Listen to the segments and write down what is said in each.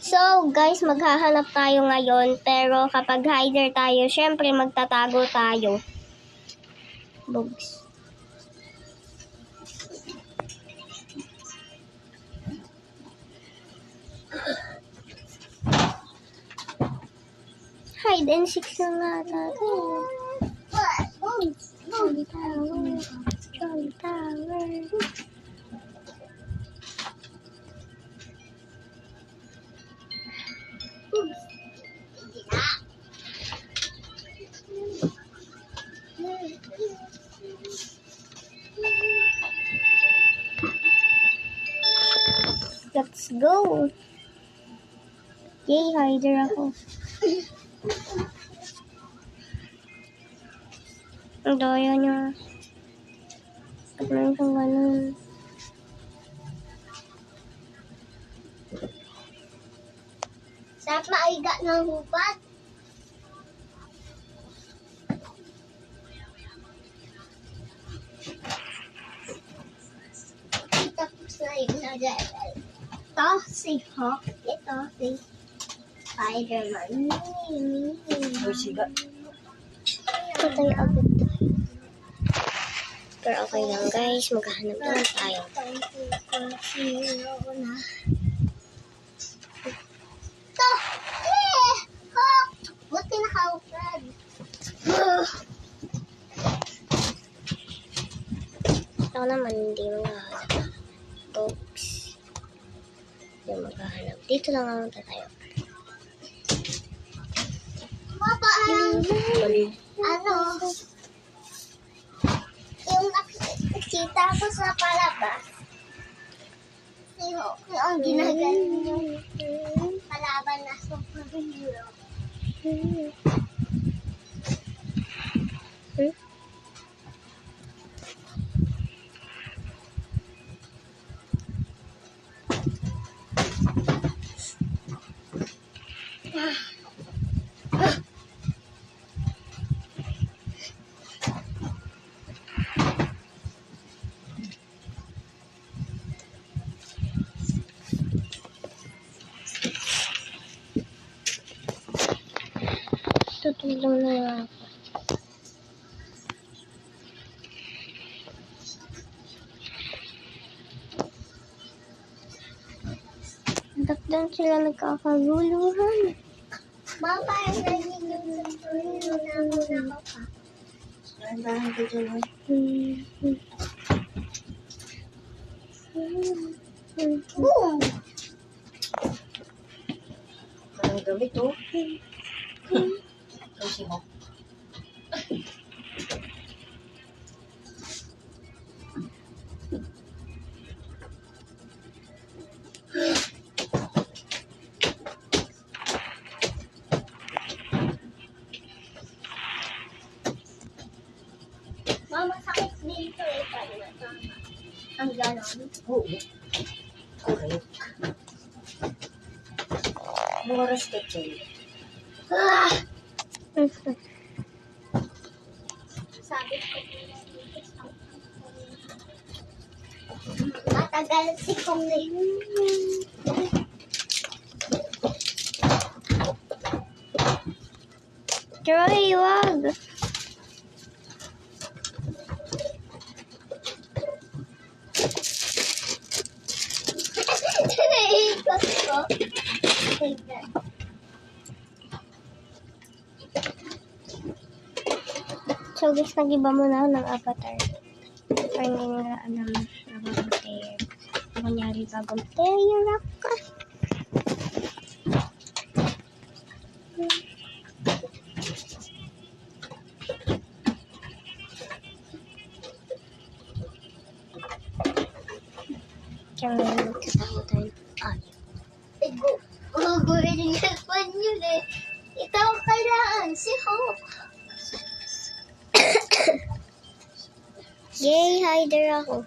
So, guys, maghahanap tayo ngayon. Pero kapag hider tayo, syempre magtatago tayo. Bugs. Hide and seek na nga natin. Jolly Tower. Jolly Tower. Let's go. Yay, hider ako. Ang daya niya. At meron siyang ganun. Sarap maiga ng hubad. Tapos na yung nag-level. Ito, si Hawk. Ito, si Spider-Man. Patay agad tayo. Pero okay lang guys, maghahanap naman tayo. Ito! Hawk! Buti na Hawk. Ako naman hindi maghahanap. Oops. Hindi maghahanap. Dito lang naman tayo. Ano? Yung nakikita ko sa palabas, si Hawk yung ginagaling yung palaban na superhero. Tutulong na lang ako. Dakdan sila nagkakaguluhan. Mama, yung naging yung superhero na muna ko pa. Dahan ka dyan. Boom! Parang gamit, oh. Kasi mo. Mama, sakit dito eh. Paano na tama? Ang ganon. Oo. Correct. Mga oras ka dyan. Ah! Sabi ko matagal si Kong na yun. Troy, wag! Naiikot ko. Tingnan. So guys, nag-iba muna ako ng avatar. Para hindi nila alam na bagong player. Kunyari bagong player ako. Kaya ngayon magkatakutan. Tigo. Gugurin yung cellphone yun eh. Ito ang kailangan. Si Hope. Yay, hider ako.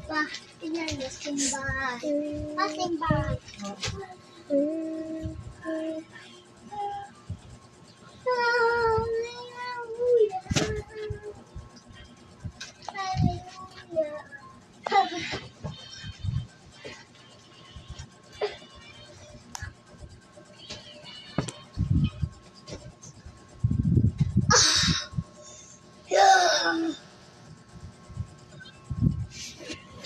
Pa, tingnan mo, simbahan. Pa, simbahan. Hallelujah. Hallelujah.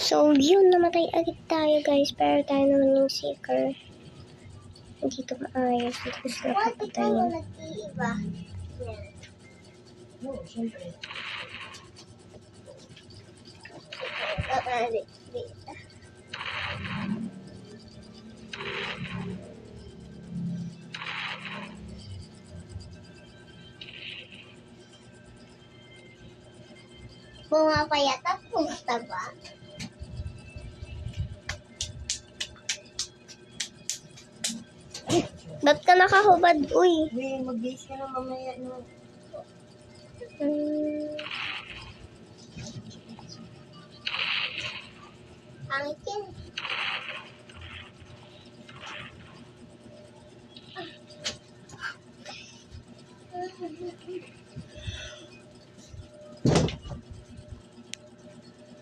So, yun, namatay agad tayo, guys. Pero tayo naman yung seeker. Hindi ito maayos. Hindi ko sila Bakit ikaw papatayin. nag-iiba? Oo, siyempre. Pumapayat at pusta ba? Ba't ka nakahubad, uy? Uy, mag-base ka na mamaya no. Ang ikin.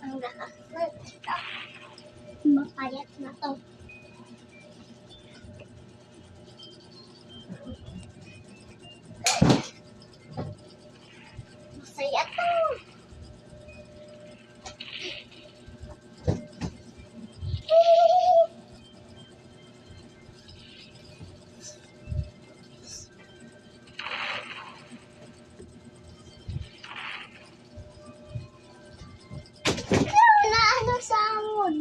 Ang lakas na. Mapayat na to. Masaya to. Na ano sa amon?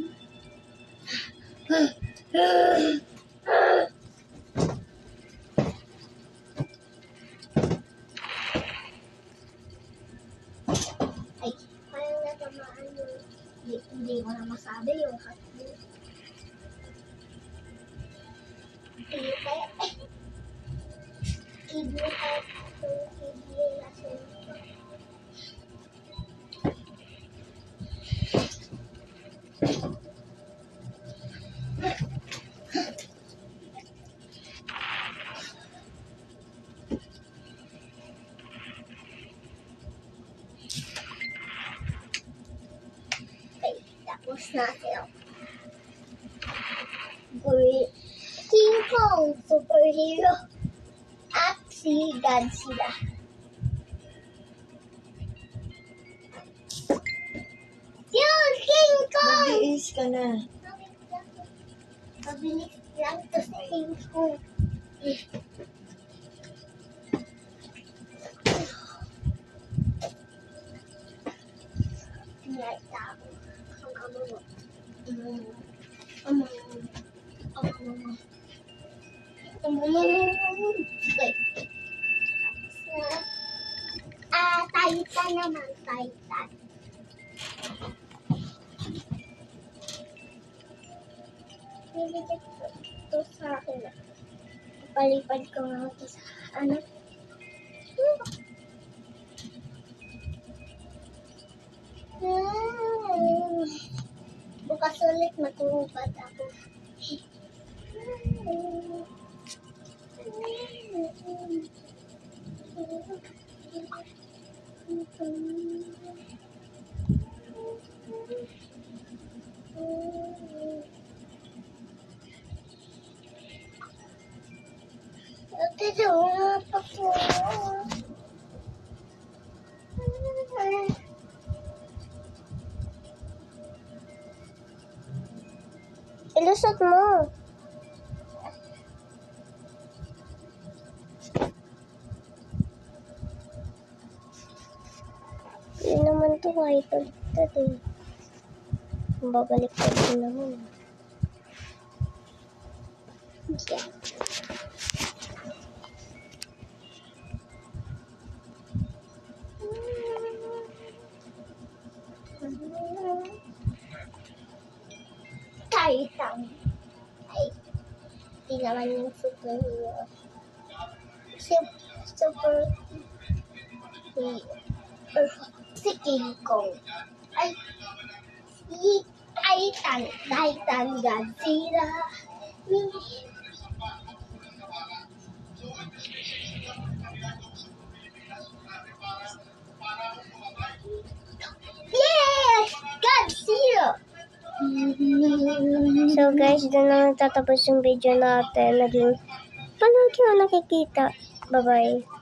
Ay, parang natamaan yung hindi ko na masabi yung hotdog. Hindi kaya kidney at kidney lason. Okay, tapos na sila. King Kong, superhero, at si Godzilla. Yun, King Kong! Mag-base ka na. Mabilis lang to sa King Kong. Pinayta ako. Ang amo mo. Okay. Titan naman, Titan. Nilipit ko ito sa akin. Palipad ko nga ito sa ano. Bukas ulit matulupad ako. Ate, doon pa po. Ilusot mo. Yun naman to, kahit pagkat eh. Babalik ko din naman. Yeah. Titan. Ay, di naman yung superhero. Super hero. Si King Kong. Ay, si Titan Godzilla. Yes! Godzilla! So guys, doon na nagtatapos yung video natin. Naging palagi ako nakikita. Bye-bye.